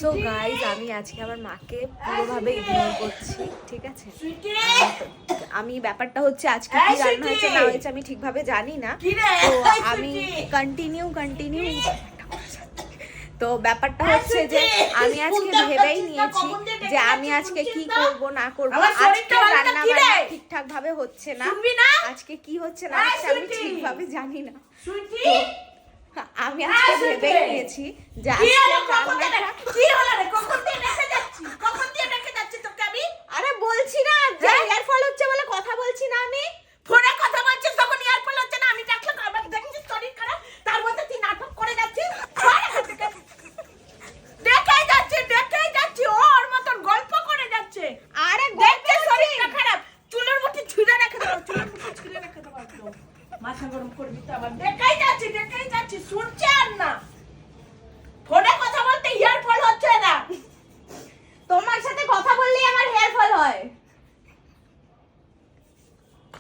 So guys আমি আজকে আমার মাকে পুরোভাবে ইগনোর করছি, ঠিক আছে? আমি ব্যাপারটা হচ্ছে আজকে কি রান্না হয়েছে না হয়েছে আমি ঠিকভাবে জানি না, তো আমি কন্টিনিউ তো ব্যাপারটা হচ্ছে যে আমি আজকে ভেবেই নিয়েছি যে আমি আজকে কি করব না করব। আজকে রান্না বান্না ঠিকঠাক ভাবে হচ্ছে না, আজকে কি হচ্ছে না হচ্ছে আমি ঠিকভাবে জানি না। তো আমি আজকে ভেবেই নিয়েছি যে আজকে রান্নাটা